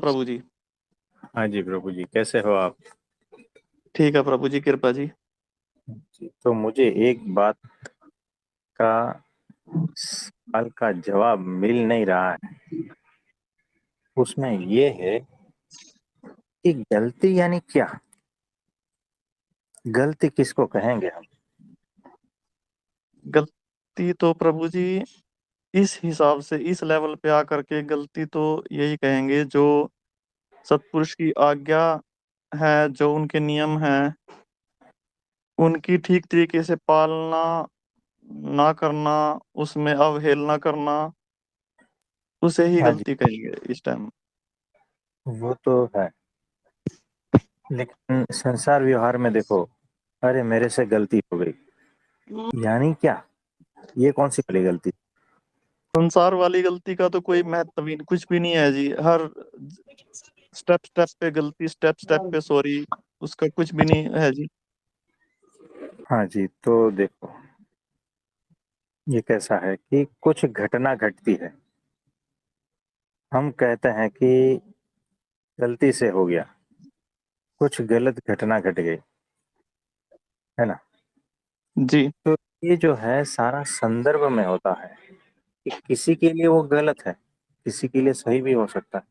प्रभु जी। हाँ जी प्रभु जी, कैसे हो आप? ठीक है प्रभु जी, कृपा जी। जी, तो मुझे एक बात का सवाल का जवाब मिल नहीं रहा है। उसमें ये है कि गलती यानी क्या? गलती किसको कहेंगे हम? गलती तो प्रभु जी इस हिसाब से इस लेवल पे आकर के गलती तो यही कहेंगे जो सत्पुरुष की आज्ञा है, जो उनके नियम है, उनकी ठीक तरीके से पालना ना करना, उसमें अवहेलना करना, उसे ही हाँ जी, गलती कहेंगे इस टाइम। वो तो है। लेकिन संसार व्यवहार में देखो, अरे मेरे से गलती हो गई यानी क्या? ये कौन सी बड़ी गलती? संसार वाली गलती का तो कोई महत्व ही कुछ भी नहीं है जी। हर स्टेप स्टेप पे गलती, स्टेप स्टेप पे सॉरी, उसका कुछ भी नहीं है जी। हाँ जी, तो देखो, ये कैसा है कि कुछ घटना घटती है, हम कहते हैं कि गलती से हो गया, कुछ गलत घटना घट गई, है ना? जी। तो ये जो है सारा संदर्भ में होता है कि किसी के लिए वो गलत है, किसी के लिए सही भी हो सकता है।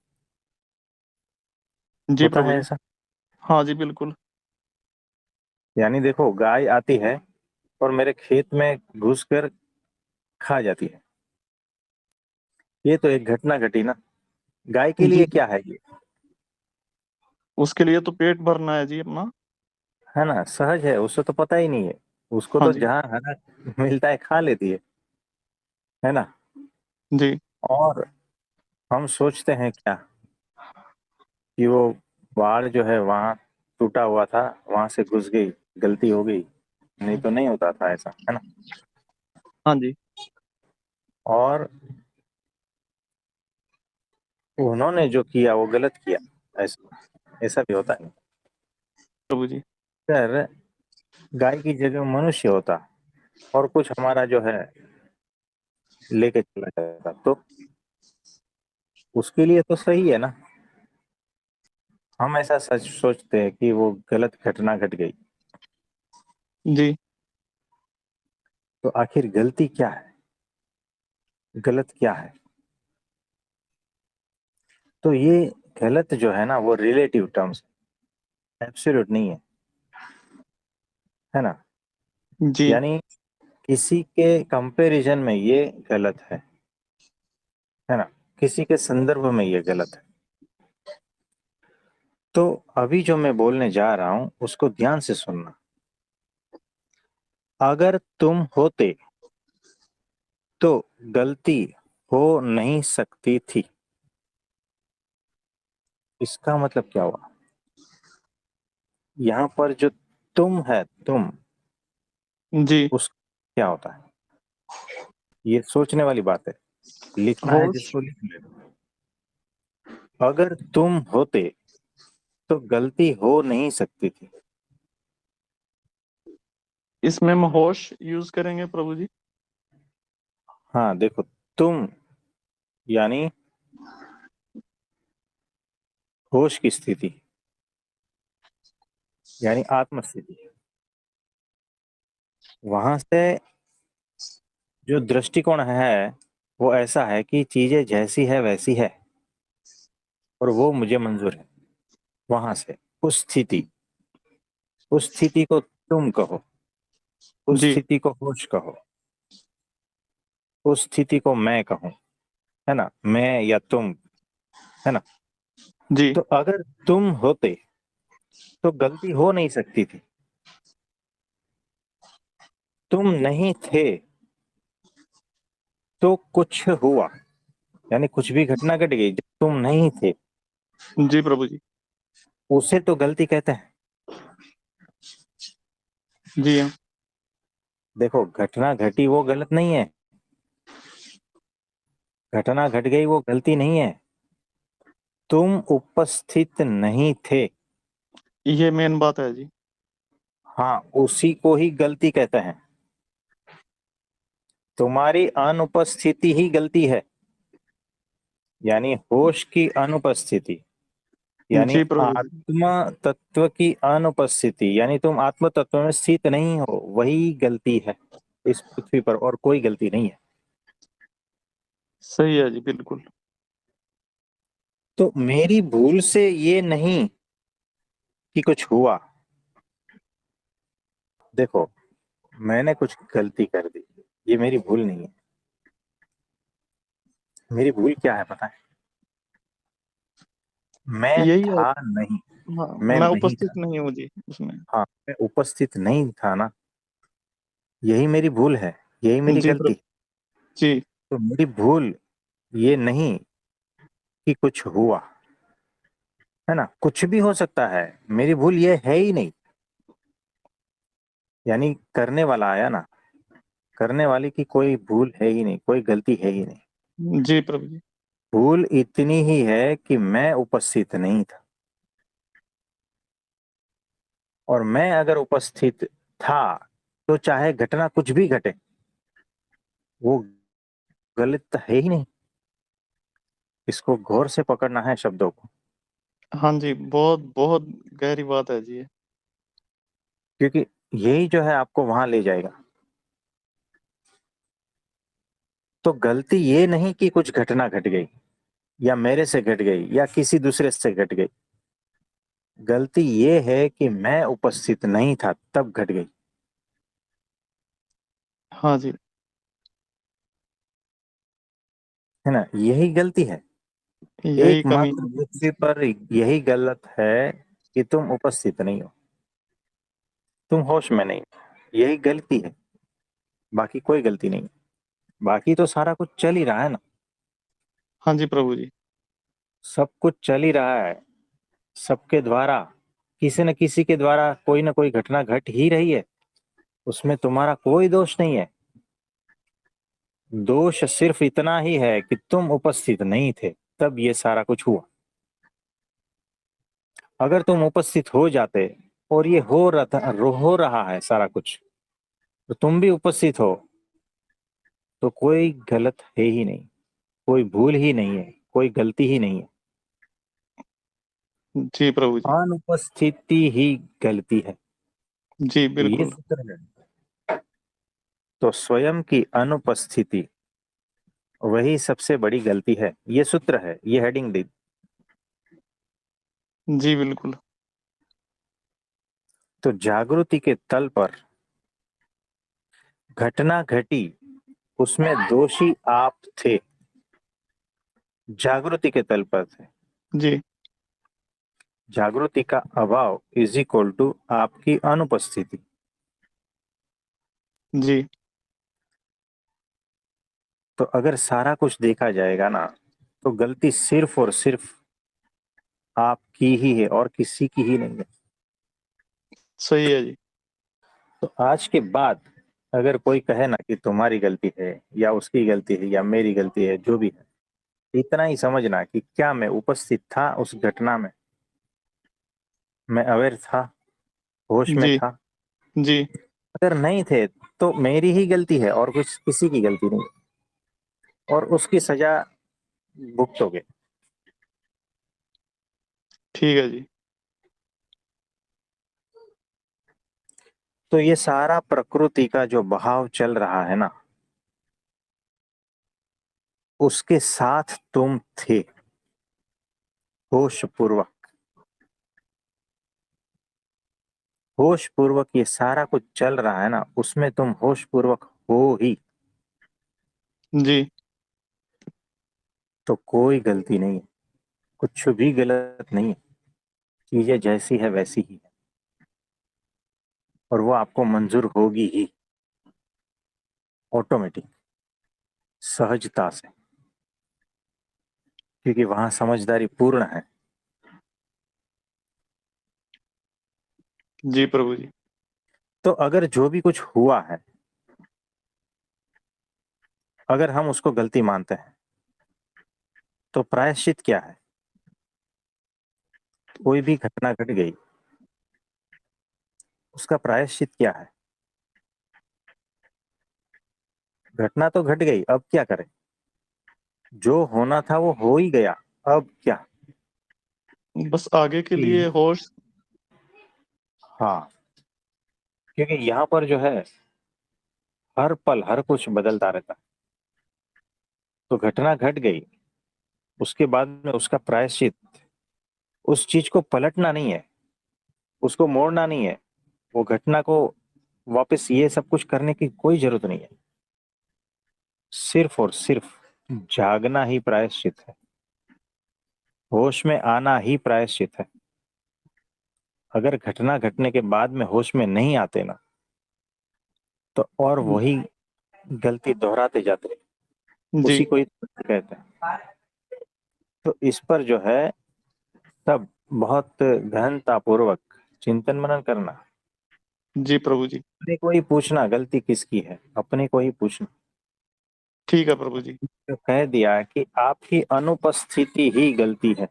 जी होता प्रभु है जी। ऐसा। हाँ जी, बिल्कुल। यानी देखो, गाय आती है और मेरे खेत में घुसकर खा जाती है, ये तो एक घटना घटी ना। गाय के जी, लिए क्या है ये? उसके लिए तो पेट भरना है जी अपना। है ना, सहज है, उससे तो पता ही नहीं है। उसको हाँ तो जी। जहाँ हरा मिलता है खा लेती है ना। जी। और हम सोचते हैं क्या कि वो बाढ़ जो है वहां टूटा हुआ था, वहां से घुस गई, गलती हो गई। नहीं तो नहीं होता था ऐसा, है ना। हाँ जी और उन्होंने जो किया वो गलत किया, ऐसा ऐसा भी होता है। प्रभु जी। अगर गाय की जगह मनुष्य होता और कुछ हमारा जो है लेके चला जाता, तो उसके लिए तो सही है ना। हम ऐसा सच सोचते हैं कि वो गलत घटना घट गई, जी। तो आखिर गलती क्या है, गलत क्या है? तो ये गलत जो है ना, वो रिलेटिव टर्म्स, एब्सोल्यूट नहीं है ना। जी। यानी किसी के कंपैरिजन में ये गलत है ना, किसी के संदर्भ में ये गलत है। तो अभी जो मैं बोलने जा रहा हूं उसको ध्यान से सुनना। अगर तुम होते तो गलती हो नहीं सकती थी। इसका मतलब क्या हुआ? यहां पर जो तुम है, तुम, जी। उस क्या होता है? ये सोचने वाली बात है। लिखना है होश। जिसको लिख ले। अगर तुम होते तो गलती हो नहीं सकती थी। इसमें हम होश यूज करेंगे प्रभु जी। हाँ देखो, तुम यानी होश की स्थिति, यानी आत्म स्थिति। वहां से जो दृष्टिकोण है वो ऐसा है कि चीजें जैसी है वैसी है और वो मुझे मंजूर है। वहां से उस स्थिति को तुम कहो, उस जी। स्थिति को होश कहो, उस स्थिति को मैं कहूं, है ना, मैं या तुम, है ना। जी। तो अगर तुम होते तो गलती हो नहीं सकती थी। तुम नहीं थे तो कुछ हुआ, यानी कुछ भी घटना घट गई जब तुम नहीं थे, जी प्रभु जी। उसे तो गलती कहते हैं। जी हाँ। देखो, घटना घटी वो गलत नहीं है, घटना घट गई वो गलती नहीं है। तुम उपस्थित नहीं थे, ये मेन बात है जी। हाँ, उसी को ही गलती कहते हैं। तुम्हारी अनुपस्थिति ही गलती है, यानी होश की अनुपस्थिति। यानी जी प्रभु जी। आत्म तत्व की अनुपस्थिति, यानी तुम आत्म तत्व में स्थित नहीं हो, वही गलती है इस पृथ्वी पर, और कोई गलती नहीं है। सही है जी, बिल्कुल। तो मेरी भूल से ये नहीं कि कुछ हुआ। देखो, मैंने कुछ गलती कर दी, ये मेरी भूल नहीं है। मेरी भूल क्या है पता है? मैं यही है। था नहीं। हाँ, मैं मैं नहीं उपस्थित था। नहीं हूँ जी उसमें। हाँ, मैं उपस्थित नहीं था ना, यही मेरी भूल है, यही मेरी जी गलती प्रभु है। जी। तो मेरी भूल ये नहीं कि कुछ हुआ, है ना, कुछ भी हो सकता है। मेरी भूल ये है ही नहीं। यानी करने वाला आया ना, करने वाले की कोई भूल है ही नहीं, कोई गलती है ही नहीं। जी प्रभु जी। भूल इतनी ही है कि मैं उपस्थित नहीं था, और मैं अगर उपस्थित था तो चाहे घटना कुछ भी घटे, वो गलत है ही नहीं। इसको गौर से पकड़ना है शब्दों को, हाँ जी, बहुत बहुत गहरी बात है जी ये। क्योंकि यही जो है आपको वहां ले जाएगा। तो गलती ये नहीं कि कुछ घटना घट गई, या मेरे से घट गई, या किसी दूसरे से घट गई। गलती ये है कि मैं उपस्थित नहीं था, तब घट गई। हाँ जी। है ना, यही गलती है। यही कमी एकमात्र है जी। पृथ्वी पर यही गलत है कि तुम उपस्थित नहीं हो, तुम होश में नहीं हो, यही गलती है। बाकी कोई गलती नहीं। बाकी तो सारा कुछ चल ही रहा है ना। हाँ जी प्रभु जी। सब कुछ चल ही रहा है, सबके द्वारा, किसी न किसी के द्वारा कोई ना कोई घटना घट ही रही है। उसमें तुम्हारा कोई दोष नहीं है। दोष सिर्फ इतना ही है कि तुम उपस्थित नहीं थे, तब ये सारा कुछ हुआ। अगर तुम उपस्थित हो जाते और ये हो रहा है सारा कुछ, तो तुम भी उपस्थित हो, तो कोई गलत है ही नहीं, कोई भूल ही नहीं है, कोई गलती ही नहीं है। जी प्रभु जी। अनुपस्थिति ही गलती है। जी ये बिल्कुल। सूत्र है। तो स्वयं की अनुपस्थिति वही सबसे बड़ी गलती है, ये सूत्र है, ये हेडिंग दी। जी बिल्कुल। तो जागृति के तल पर घटना घटी, उसमें दोषी आप थे, जागृति के तल पर थे। जी। जागृति का अभाव इज इक्वल टू आपकी अनुपस्थिति। जी। तो अगर सारा कुछ देखा जाएगा ना, तो गलती सिर्फ और सिर्फ आपकी ही है, और किसी की ही नहीं है। सही है जी। तो आज के बाद अगर कोई कहे ना कि तुम्हारी गलती है, या उसकी गलती है, या मेरी गलती है, जो भी है, इतना ही समझना कि क्या मैं उपस्थित था उस घटना में, मैं अवेयर था, होश में जी। था। जी। अगर नहीं थे तो मेरी ही गलती है, और कुछ किसी की गलती नहीं, और उसकी सजा भुगतोगे। ठीक है जी। तो ये सारा प्रकृति का जो बहाव चल रहा है ना, उसके साथ तुम थे, होश पूर्वक। होश पूर्वक ये सारा कुछ चल रहा है ना, उसमें तुम होश पूर्वक हो ही। जी। तो कोई गलती नहीं है, कुछ भी गलत नहीं है। चीजें जैसी है वैसी ही है, और वो आपको मंजूर होगी ही, ऑटोमेटिक, सहजता से, क्योंकि वहां समझदारी पूर्ण है। जी प्रभु जी। तो अगर जो भी कुछ हुआ है, अगर हम उसको गलती मानते हैं, तो प्रायश्चित क्या है? कोई भी घटना घट गई, उसका प्रायश्चित क्या है? घटना तो घट गई, अब क्या करें? जो होना था वो हो ही गया, अब क्या? बस आगे के लिए कि होश। हाँ, क्योंकि यहाँ पर जो है हर पल हर कुछ बदलता रहता है। तो घटना घट गई, उसके बाद में उसका प्रायश्चित उस चीज को पलटना नहीं है, उसको मोड़ना नहीं है, वो घटना को वापस ये सब कुछ करने की कोई जरूरत नहीं है। सिर्फ और सिर्फ जागना ही प्रायश्चित है, होश में आना ही प्रायश्चित है। अगर घटना घटने के बाद में होश में नहीं आते ना, तो और वही गलती दोहराते जाते हैं। जी। उसी को ही कहते हैं। तो इस पर जो है तब बहुत गहनता पूर्वक चिंतन मनन करना, जी प्रभु जी। अपने को ही पूछना गलती किसकी है, अपने को ही पूछना। ठीक है प्रभु जी। तो कह दिया कि आपकी अनुपस्थिति ही गलती है।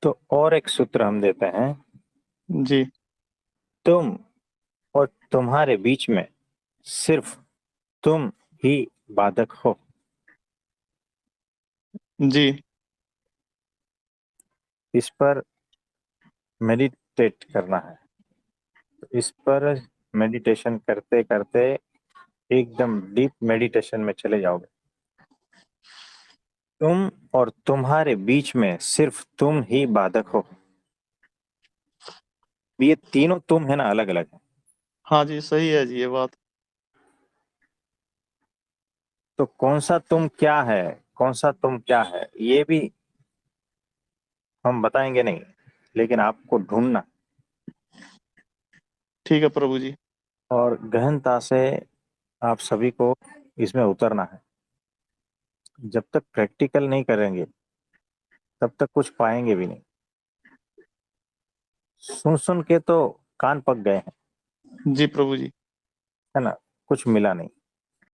तो और एक सूत्र हम देते हैं, जी। तुम और तुम्हारे बीच में सिर्फ तुम ही बाधक हो। जी। इस पर मेडिटेट करना है। तो इस पर मेडिटेशन करते करते एकदम डीप मेडिटेशन में चले जाओगे। तुम और तुम्हारे बीच में सिर्फ तुम ही बाधक हो। ये तीनों तुम है ना, अलग अलग है। हाँ जी, सही है जी ये बात। तो कौन सा तुम क्या है, कौन सा तुम क्या है, ये भी हम बताएंगे नहीं, लेकिन आपको ढूंढना ठीक है प्रभु जी। और गहनता से आप सभी को इसमें उतरना है। जब तक प्रैक्टिकल नहीं करेंगे तब तक कुछ पाएंगे भी नहीं। सुन सुन के तो कान पक गए हैं, जी प्रभु जी। है ना, कुछ मिला नहीं।